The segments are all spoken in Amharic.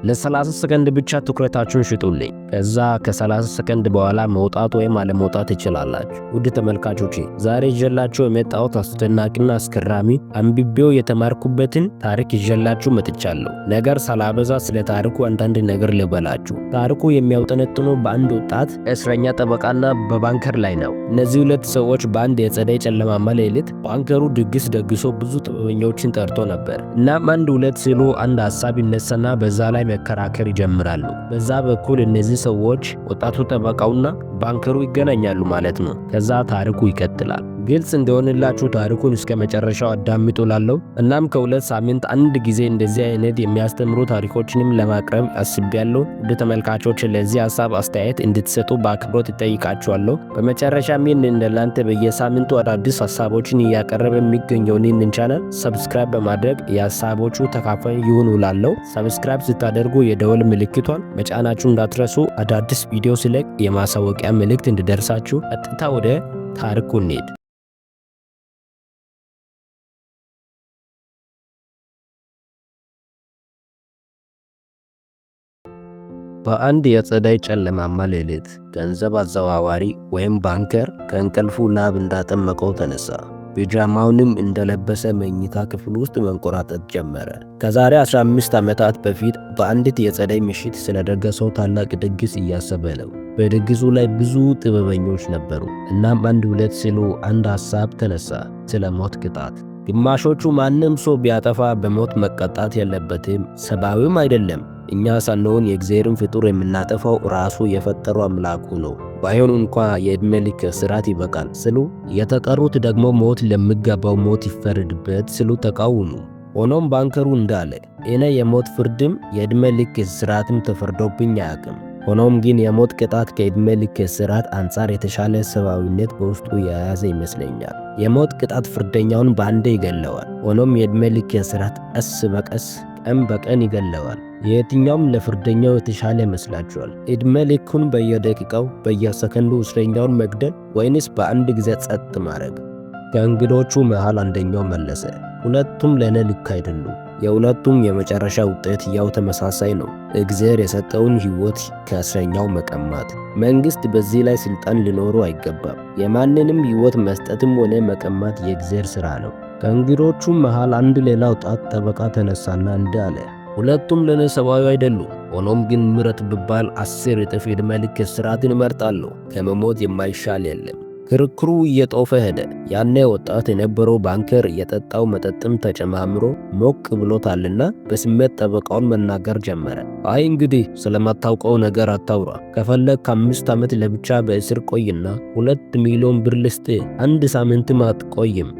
ለ30 ሰከንድ ብቻ ትኩረታችሁን ሽጡልኝ። ከዛ ከ30 ሰከንድ በኋላ መውጣት ወይም አለመውጣት ትችላላችሁ። ውድ ተመልካቾቼ ዛሬ ይዤላችሁ የመጣሁት አስደናቂና አስገራሚ አንብቤው የተማርኩበትን ታሪክ ይዤላችሁ መጥቻለሁ። ነገር ሳላበዛ ስለ ታሪኩ አንዳንድ ነገር ልበላችሁ። ታሪኩ የሚያውጠነጥነው በአንድ ወጣት እስረኛ ጠበቃና በባንከር ላይ ነው። እነዚህ ሁለት ሰዎች በአንድ የጸደይ ጨለማማ ሌሊት ባንከሩ ድግስ ደግሶ ብዙ ጥበበኞችን ጠርቶ ነበር። እናም አንድ ሁለት ሲሉ አንድ ሀሳብ ይነሳና በዛ ላይ መከራከር ይጀምራሉ። በዛ በኩል እነዚህ ሰዎች ወጣቱ ጠበቃውና ባንከሩ ይገናኛሉ ማለት ነው። ከዛ ታሪኩ ይቀጥላል። ግልጽ እንደሆነላችሁ ታሪኩን እስከ መጨረሻው አዳምጡ ላለው። እናም ከሁለት ሳምንት አንድ ጊዜ እንደዚህ አይነት የሚያስተምሩ ታሪኮችንም ለማቅረብ አስቤያለሁ። ውድ ተመልካቾች ለዚህ ሀሳብ አስተያየት እንድትሰጡ በአክብሮት እጠይቃችኋለሁ። በመጨረሻም ይህን እንደናንተ በየሳምንቱ አዳዲስ ሀሳቦችን እያቀረበ የሚገኘውን ይህንን ቻናል ሰብስክራይብ በማድረግ የሀሳቦቹ ተካፋይ ይሁኑ ላለው። ሰብስክራይብ ስታደርጉ የደወል ምልክቷን መጫናችሁ እንዳትረሱ። አዳዲስ ቪዲዮ ሲለቅ የማሳወቂያ መልእክት እንዲደርሳችሁ። ቀጥታ ወደ ታሪኩ እንሂድ። በአንድ የጸደይ ጨለማማ ሌሊት ገንዘብ አዘዋዋሪ ወይም ባንከር ከእንቅልፉ ላብ እንዳጠመቀው ተነሳ። ፒጃማውንም እንደለበሰ መኝታ ክፍል ውስጥ መንቆራጠጥ ጀመረ። ከዛሬ 15 ዓመታት በፊት በአንዲት የጸደይ ምሽት ስለደገሰው ታላቅ ድግስ እያሰበ ነው። በድግሱ ላይ ብዙ ጥበበኞች ነበሩ። እናም አንድ ሁለት ሲሉ አንድ ሐሳብ ተነሳ፣ ስለ ሞት ቅጣት። ግማሾቹ ማንም ሰው ቢያጠፋ በሞት መቀጣት የለበትም፣ ሰብአዊም አይደለም፣ እኛ ሳንሆን የእግዚአብሔርን ፍጡር የምናጠፋው ራሱ የፈጠረው አምላኩ ነው፣ ባይሆን እንኳ የዕድሜ ልክ እስራት ይበቃል ስሉ፣ የተቀሩት ደግሞ ሞት ለሚገባው ሞት ይፈረድበት ስሉ ተቃወሙ። ሆኖም ባንከሩ እንዳለ እኔ የሞት ፍርድም የዕድሜ ልክ እስራትም ተፈርዶብኝ አያውቅም። ሆኖም ግን የሞት ቅጣት ከዕድሜ ልክ እስራት አንጻር የተሻለ ሰብአዊነት በውስጡ የያዘ ይመስለኛል። የሞት ቅጣት ፍርደኛውን በአንዴ ይገለዋል። ሆኖም የዕድሜ ልክ እስራት ቀስ በቀስ ቀን በቀን ይገለዋል። የትኛውም ለፍርደኛው የተሻለ ይመስላችኋል? ዕድሜ ልኩን በየደቂቃው በየሰከንዱ እስረኛውን መግደል ወይንስ በአንድ ጊዜ ጸጥ ማድረግ? ከእንግዶቹ መሃል አንደኛው መለሰ፣ ሁለቱም ለእኔ ልክ አይደሉም። የሁለቱም የመጨረሻ ውጤት ያው ተመሳሳይ ነው፣ እግዚአብሔር የሰጠውን ሕይወት ከእስረኛው መቀማት። መንግሥት በዚህ ላይ ሥልጣን ሊኖረው አይገባም። የማንንም ሕይወት መስጠትም ሆነ መቀማት የእግዚአብሔር ሥራ ነው። ከእንግዶቹ መሃል አንድ ሌላ ወጣት ጠበቃ ተነሳና እንዲህ አለ፣ ሁለቱም ለኔ ሰብአዊ አይደሉም። ሆኖም ግን ምረጥ ብባል 10 እጥፍ ዕድሜ ልክ እስራትን እመርጣለሁ። ከመሞት የማይሻል የለም። ክርክሩ እየጦፈ ሄደ። ያኔ ወጣት የነበረው ባንከር የጠጣው መጠጥም ተጨማምሮ ሞቅ ብሎታልና በስሜት ጠበቃውን መናገር ጀመረ። አይ እንግዲህ ስለማታውቀው ነገር አታውራ። ከፈለግ ከ5 ዓመት ለብቻ በእስር ቆይና 2 ሚሊዮን ብር ልስጥ፣ 1 ሳምንትም አትቆይም።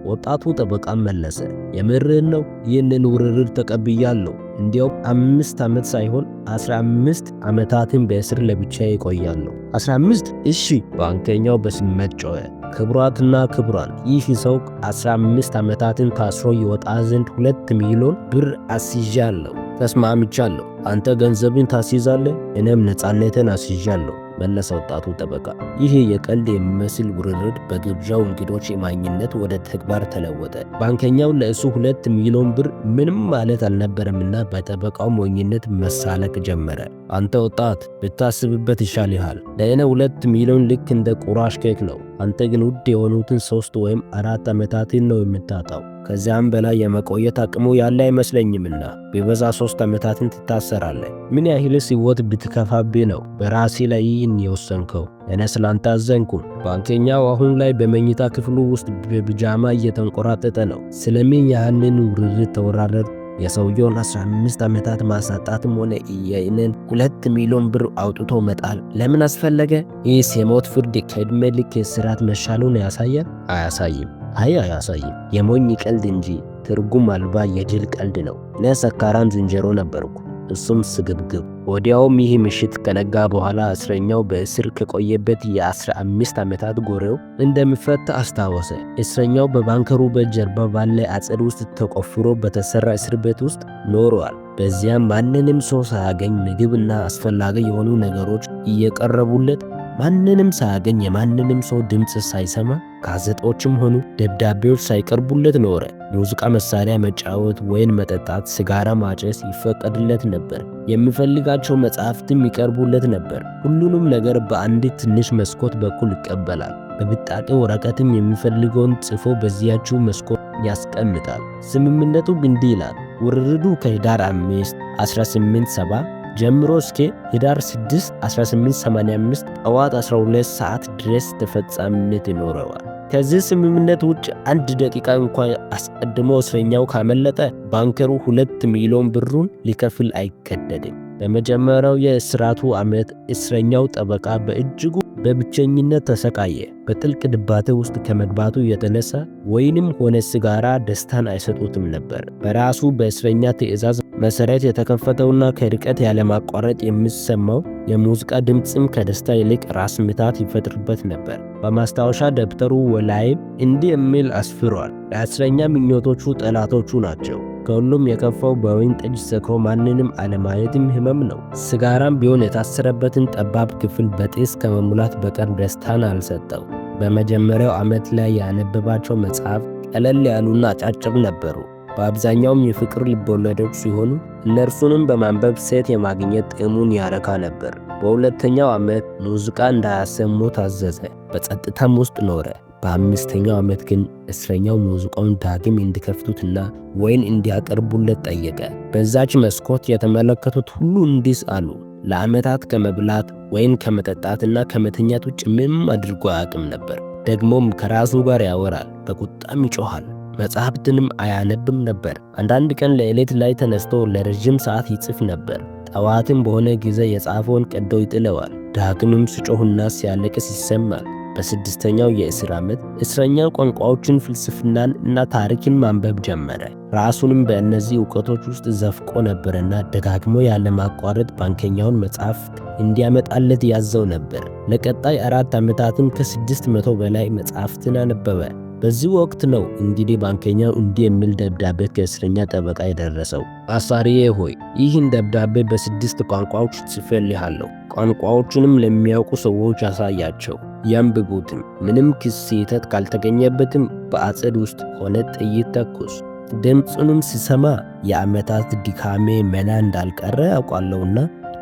ወጣቱ ጠበቃ መለሰ፣ የምርህን ነው? ይህንን ውርርድ ተቀብያለሁ። እንዲያውም 5 ዓመት ሳይሆን 15 ዓመታትን በእስር ለብቻ ይቆያለሁ። 15? እሺ። ባንከኛው በስሜት ጮኸ። ክቡራትና ክቡራን፣ ይህ ሰው 15 ዓመታትን ታስሮ ይወጣ ዘንድ 2 ሚሊዮን ብር አስይዣለሁ። ተስማምቻለሁ። አንተ ገንዘብን ታስይዛለህ፣ እኔም ነፃነትን አስይዣለሁ መለሰ ወጣቱ ጠበቃ። ይህ የቀልድ የሚመስል ውርርድ በግብዣው እንግዶች የማኝነት ወደ ተግባር ተለወጠ። ባንከኛው ለእሱ 2 ሚሊዮን ብር ምንም ማለት አልነበረምና በጠበቃው ሞኝነት መሳለቅ ጀመረ። አንተ ወጣት ብታስብበት ይሻልሃል። ለእኔ 2 ሚሊዮን ልክ እንደ ቁራሽ ኬክ ነው። አንተ ግን ውድ የሆኑትን 3 ወይም 4 ዓመታትን ነው የምታጣው። ከዚያም በላይ የመቆየት አቅሙ ያለ አይመስለኝምና ቢበዛ 3 ዓመታትን ትታሰራለህ። ምን ያህልስ ሕይወት ብትከፋብህ ነው በራሴ ላይ ይህን የወሰንከው? እኔ ስላንተ አዘንኩ። ባንከኛው አሁን ላይ በመኝታ ክፍሉ ውስጥ በፒጃማ እየተንቆራጠጠ ነው። ስለምን ያህንን ውርርድ ተወራረድ? የሰውየውን 15 ዓመታት ማሳጣትም ሆነ የእኔን 2 ሚሊዮን ብር አውጥቶ መጣል ለምን አስፈለገ? ይህስ የሞት ፍርድ ከዕድሜ ልክ እስራት መሻሉን ያሳያል? አያሳይም። አያሳይም። የሞኝ ቀልድ እንጂ ትርጉም አልባ የጅል ቀልድ ነው። እኔ ሰካራም ዝንጀሮ ነበርኩ፣ እሱም ስግብግብ። ወዲያውም ይህ ምሽት ከነጋ በኋላ እስረኛው በእስር ከቆየበት የ15 ዓመታት ጎሬው እንደሚፈታ አስታወሰ። እስረኛው በባንከሩ ቤት ጀርባ ባለ አጸድ ውስጥ ተቆፍሮ በተሰራ እስር ቤት ውስጥ ኖረዋል። በዚያም ማንንም ሰው ሳያገኝ ምግብና አስፈላጊ የሆኑ ነገሮች እየቀረቡለት ማንንም ሳያገኝ የማንንም ሰው ድምፅ ሳይሰማ ጋዜጦችም ሆኑ ደብዳቤዎች ሳይቀርቡለት ኖረ። ሙዚቃ መሳሪያ መጫወት፣ ወይን መጠጣት፣ ሲጋራ ማጨስ ይፈቀድለት ነበር። የሚፈልጋቸው መጽሐፍትም ይቀርቡለት ነበር። ሁሉንም ነገር በአንዲት ትንሽ መስኮት በኩል ይቀበላል። በብጣቂ ወረቀትም የሚፈልገውን ጽፎ በዚያችው መስኮት ያስቀምጣል። ስምምነቱ እንዲህ ይላል። ውርርዱ ከህዳር 5 1870 ጀምሮ እስከ ህዳር 6 1885 ጠዋት 12 ሰዓት ድረስ ተፈጻሚነት ይኖረዋል። ከዚህ ስምምነት ውጭ አንድ ደቂቃ እንኳን አስቀድሞ እስረኛው ካመለጠ ባንከሩ 2 ሚሊዮን ብሩን ሊከፍል አይገደድም። በመጀመሪያው የእስራቱ ዓመት እስረኛው ጠበቃ በእጅጉ በብቸኝነት ተሰቃየ። በጥልቅ ድባቴ ውስጥ ከመግባቱ የተነሳ ወይንም ሆነ ሲጋራ ደስታን አይሰጡትም ነበር። በራሱ በእስረኛ ትዕዛዝ መሰረት የተከፈተውና ከርቀት ያለማቋረጥ የሚሰማው የሙዚቃ ድምፅም ከደስታ ይልቅ ራስ ምታት ይፈጥርበት ነበር። በማስታወሻ ደብተሩ ላይም እንዲህ የሚል አስፍሯል። ለእስረኛ ምኞቶቹ ጠላቶቹ ናቸው። ከሁሉም የከፋው በወይን ጠጅ ሰክሮ ማንንም አለማየትም ህመም ነው። ሲጋራም ቢሆን የታሰረበትን ጠባብ ክፍል በጢስ ከመሙላት በቀር ደስታን አልሰጠው። በመጀመሪያው ዓመት ላይ ያነበባቸው መጽሐፍ ቀለል ያሉና አጫጭር ነበሩ። በአብዛኛውም የፍቅር ልቦለዶች ሲሆኑ እነርሱንም በማንበብ ሴት የማግኘት ጥሙን ያረካ ነበር። በሁለተኛው ዓመት ሙዚቃ እንዳያሰሙ ታዘዘ። በጸጥታም ውስጥ ኖረ። በአምስተኛው ዓመት ግን እስረኛው ሙዚቃውን ዳግም እንዲከፍቱትና ወይን እንዲያቀርቡለት ጠየቀ። በዛች መስኮት የተመለከቱት ሁሉ እንዲህ አሉ። ለዓመታት ከመብላት ወይን ከመጠጣትና ከመተኛት ውጭ ምንም አድርጎ አያውቅም ነበር። ደግሞም ከራሱ ጋር ያወራል፣ በቁጣም ይጮኻል። መጽሐፍትንም አያነብም ነበር። አንዳንድ ቀን ለዕለት ላይ ተነስቶ ለረጅም ሰዓት ይጽፍ ነበር። ጠዋትም በሆነ ጊዜ የጻፈውን ቀዶ ይጥለዋል። ዳግምም ሲጮህና ሲያለቅስ ይሰማል። በስድስተኛው የእስር ዓመት እስረኛው ቋንቋዎችን፣ ፍልስፍናን እና ታሪክን ማንበብ ጀመረ። ራሱንም በእነዚህ እውቀቶች ውስጥ ዘፍቆ ነበርና ደጋግሞ ያለማቋረጥ ባንከኛውን መጽሐፍት እንዲያመጣለት ያዘው ነበር። ለቀጣይ 4 ዓመታትም ከ600 በላይ መጽሐፍትን አነበበ። በዚህ ወቅት ነው እንግዲህ ባንከኛው እንዲህ የሚል ደብዳቤ ከእስረኛ ጠበቃ የደረሰው። አሳሪዬ ሆይ ይህን ደብዳቤ በ6 ቋንቋዎች ጽፌልሃለሁ። ቋንቋዎቹንም ለሚያውቁ ሰዎች ያሳያቸው፣ ያንብቡትም። ምንም ክስ ስህተት ካልተገኘበትም በአጸድ ውስጥ ሆነ ጥይት ተኩስ። ድምፁንም ሲሰማ የዓመታት ድካሜ መና እንዳልቀረ ያውቃለሁና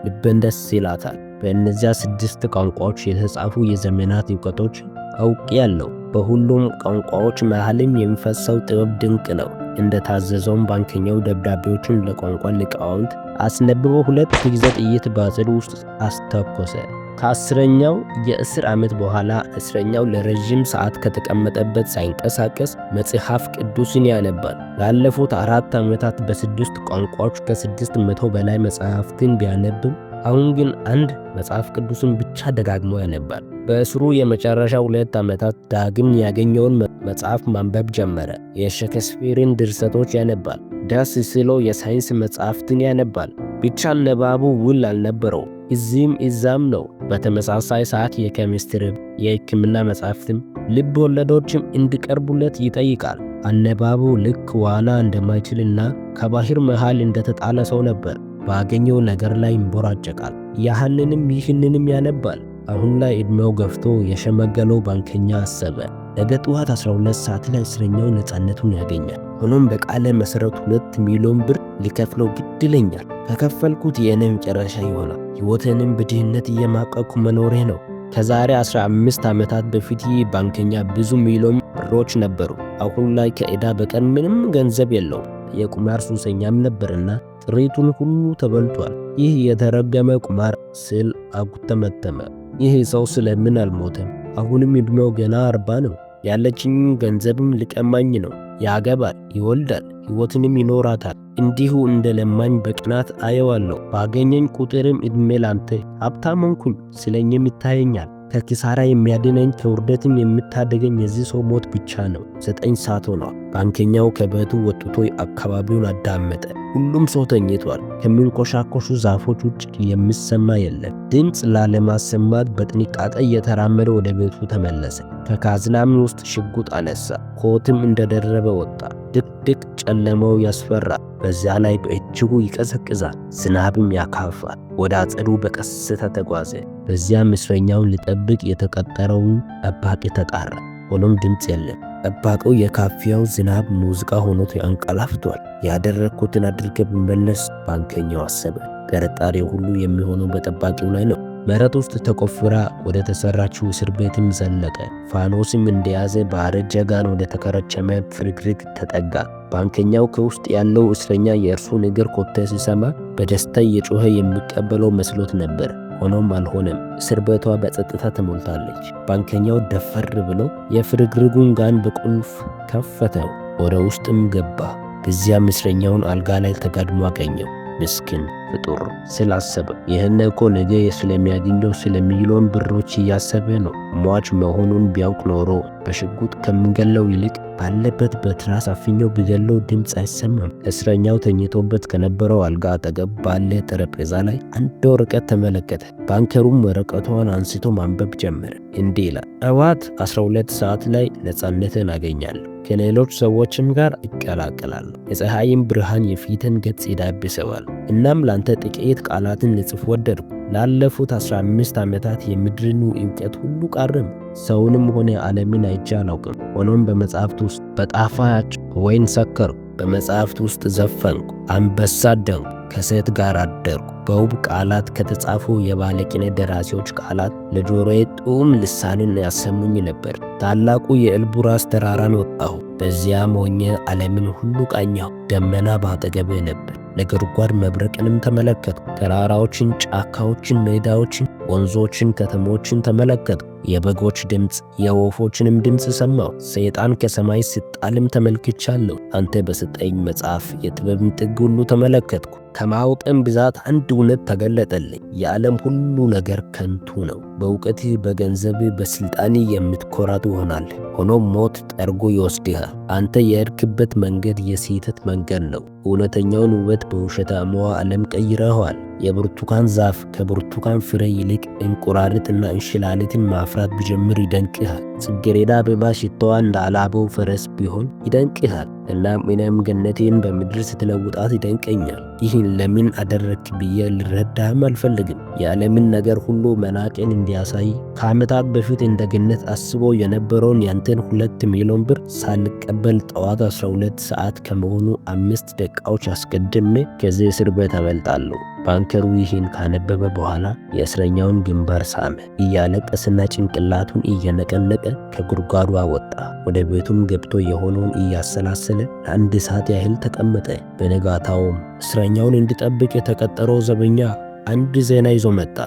ልቤን ደስ ይላታል። በእነዚያ 6 ቋንቋዎች የተጻፉ የዘመናት እውቀቶች አውቄያለሁ። በሁሉም ቋንቋዎች መሃልም የሚፈሰው ጥበብ ድንቅ ነው። እንደታዘዘውም ባንከኛው ደብዳቤዎቹን ለቋንቋ ሊቃውንት አስነብቦ 2 ጊዜ ጥይት በአጸዱ ውስጥ አስተኮሰ። ከ10ኛው የእስር ዓመት በኋላ እስረኛው ለረጅም ሰዓት ከተቀመጠበት ሳይንቀሳቀስ መጽሐፍ ቅዱስን ያነባል። ላለፉት 4 ዓመታት በ6 ቋንቋዎች ከ600 በላይ መጽሐፍትን ቢያነብም አሁን ግን አንድ መጽሐፍ ቅዱስን ብቻ ደጋግሞ ያነባል። በእስሩ የመጨረሻ 2 ዓመታት ዳግም ያገኘውን መጽሐፍ ማንበብ ጀመረ። የሼክስፒርን ድርሰቶች ያነባል። ደስ ሲለው የሳይንስ መጽሐፍትን ያነባል። ብቻ ንባቡ ውል አልነበረው፣ እዚህም እዛም ነው። በተመሳሳይ ሰዓት የኬሚስትሪ፣ የሕክምና መጽሐፍትም ልብ ወለዶችም እንዲቀርቡለት ይጠይቃል። አነባቡ ልክ ዋና እንደማይችልና ከባህር መሃል እንደተጣለ ሰው ነበር። ባገኘው ነገር ላይ ይንቦራጨቃል። ያህንንም ይህንንም ያነባል። አሁን ላይ ዕድሜው ገፍቶ የሸመገለው ባንከኛ አሰበ። ነገ ጠዋት 12 ሰዓት ላይ እስረኛው ነፃነቱን ያገኛል። ሆኖም በቃለ መሰረት 2 ሚሊዮን ብር ሊከፍለው ግድ ይለኛል። ከከፈልኩት የእኔ መጨረሻ ይሆናል። ሕይወቴንም በድህነት እየማቀኩ መኖሬ ነው። ከዛሬ 15 ዓመታት በፊት ይህ ባንከኛ ብዙ ሚሊዮን ብሮች ነበሩ። አሁን ላይ ከዕዳ በቀር ምንም ገንዘብ የለውም። የቁማር ሱሰኛም ነበርና ጥሪቱን ሁሉ ተበልቷል። ይህ የተረገመ ቁማር ስል አጉተመተመ። ይህ ሰው ስለምን አልሞተም? አሁንም ዕድሜው ገና 40 ነው። ያለችኝ ገንዘብም ሊቀማኝ ነው። ያገባል፣ ይወልዳል፣ ሕይወትንም ይኖራታል። እንዲሁ እንደ ለማኝ በቅናት አየዋለሁ። ባገኘኝ ቁጥርም ዕድሜ ላንተ ሀብታም ሆንኩኝ ስለኝም ይታየኛል። ከኪሳራ የሚያድነኝ ከውርደትም የምታደገኝ የዚህ ሰው ሞት ብቻ ነው። 9 ሰዓት ሆኗል። ባንከኛው ከቤቱ ወጥቶ አካባቢውን አዳመጠ። ሁሉም ሰው ተኝቷል። ከሚንኮሻኮሹ ዛፎች ውጭ የሚሰማ የለም። ድምፅ ላለማሰማት በጥንቃቄ እየተራመደ ወደ ቤቱ ተመለሰ። ከካዝናም ውስጥ ሽጉጥ አነሳ። ኮትም እንደደረበ ወጣ። ድቅድቅ ጨለማው ያስፈራል። በዚያ ላይ በእጅጉ ይቀዘቅዛል። ዝናብም ያካፋል። ወደ አጸዱ በቀስታ ተጓዘ። በዚያም እስረኛውን ሊጠብቅ የተቀጠረውን ጠባቂ ተጣራ። ሆኖም ድምፅ የለም። ጠባቂው የካፊያው ዝናብ ሙዚቃ ሆኖት አንቀላፍቷል። ያደረግኩትን አድርጌ ብመለስ ባንከኛው አሰበ። ጥርጣሬው ሁሉ የሚሆነው በጠባቂው ላይ ነው። መሬት ውስጥ ተቆፍራ ወደ ተሰራችው እስር ቤትም ዘለቀ። ፋኖስም እንደያዘ ባረጀ ጋን ወደ ተከረቸመ ፍርግርግ ተጠጋ። ባንከኛው ከውስጥ ያለው እስረኛ የእርሱን እግር ኮቴ ሲሰማ በደስታ እየጮኸ የሚቀበለው መስሎት ነበር። ሆኖም አልሆነም። እስር ቤቷ በጸጥታ ተሞልታለች። ባንከኛው ደፈር ብሎ የፍርግርጉን ጋን በቁልፍ ከፈተው። ወደ ውስጥም ገባ። በዚያም እስረኛውን አልጋ ላይ ተጋድሞ አገኘው። ምስኪን ፍጡር ስላሰበ ይህን እኮ ነገ ስለሚያገኘው ስለሚሊዮን ብሮች እያሰበ ነው። ሟች መሆኑን ቢያውቅ ኖሮ በሽጉጥ ከምገለው ይልቅ ባለበት በትራስ አፍኛው ቢገለው ድምፅ አይሰማም። እስረኛው ተኝቶበት ከነበረው አልጋ አጠገብ ባለ ጠረጴዛ ላይ አንድ ወረቀት ተመለከተ። ባንከሩም ወረቀቷን አንስቶ ማንበብ ጀመረ። እንዲህ ይላል፣ ጠዋት 12 ሰዓት ላይ ነፃነትን አገኛለሁ። ከሌሎች ሰዎችም ጋር እቀላቀላለሁ። የፀሐይም ብርሃን የፊትን ገጽ ይዳብሰዋል። እናም ላንተ ጥቂት ቃላትን ልጽፍ ወደድኩ። ላለፉት 15 ዓመታት የምድርን እውቀት ሁሉ ቃረም። ሰውንም ሆነ ዓለምን አይቼ አላውቅም። ሆኖም በመጽሐፍት ውስጥ በጣፋጭ ወይን ሰከርኩ። በመጽሐፍት ውስጥ ዘፈንኩ፣ አንበሳ ደንኩ፣ ከሴት ጋር አደርኩ። በውብ ቃላት ከተጻፉ የባለቅኔ ደራሲዎች ቃላት ለጆሮዬ ጡም ልሳንን ያሰሙኝ ነበር። ታላቁ የኤልቡራስ ተራራን ወጣሁ። በዚያም ሆኜ ዓለምን ሁሉ ቃኘሁ። ደመና ባጠገቤ ነበር። ነጎድጓድ መብረቅንም ተመለከትኩ። ተራራዎችን፣ ጫካዎችን፣ ሜዳዎችን፣ ወንዞችን፣ ከተሞችን ተመለከትኩ። የበጎች ድምፅ፣ የወፎችንም ድምፅ ሰማሁ። ሰይጣን ከሰማይ ሲጣልም ተመልክቻለሁ። አንተ በሰጠኝ መጽሐፍ የጥበብን ጥግ ሁሉ ተመለከትኩ። ከማወቅም ብዛት አንድ እውነት ተገለጠልኝ። የዓለም ሁሉ ነገር ከንቱ ነው። በእውቀትህ፣ በገንዘብህ፣ በስልጣንህ የምትኮራ ትሆናለህ። ሆኖም ሞት ጠርጎ ይወስድሃል። አንተ የሄድክበት መንገድ የስህተት መንገድ ነው። እውነተኛውን ውበት በውሸታማዋ ዓለም ቀይረኸዋል። የብርቱካን ዛፍ ከብርቱካን ፍሬ ይልቅ እንቁራሪትና እንሽላሊትን ማፍራት ቢጀምር ይደንቅሃል። ጽጌረዳ አበባ ሽታዋ እንደ አላበው ፈረስ ቢሆን ይደንቅሃል። እናም እኔም ገነቴን በምድር ስትለውጣት ይደንቀኛል። ይህን ለምን አደረግክ ብዬ ልረዳህም አልፈልግም። የዓለምን ነገር ሁሉ መናቄን እንዲያሳይ ከዓመታት በፊት እንደ ገነት አስቦ የነበረውን ያንተን 2 ሚሊዮን ብር ሳልቀበል ጠዋት 12 ሰዓት ከመሆኑ 5 ደቂቃዎች አስቀድሜ ከዚህ እስር ቤት አመልጣለሁ። ባንከሩ ይህን ካነበበ በኋላ የእስረኛውን ግንባር ሳመ። እያለቀስና ጭንቅላቱን እየነቀነቀ ከጉድጓዱ አወጣ። ወደ ቤቱም ገብቶ የሆነውን እያሰላሰለ ለአንድ ሰዓት ያህል ተቀመጠ። በነጋታውም እስረኛውን እንዲጠብቅ የተቀጠረው ዘበኛ አንድ ዜና ይዞ መጣ።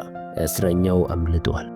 እስረኛው አምልጧል።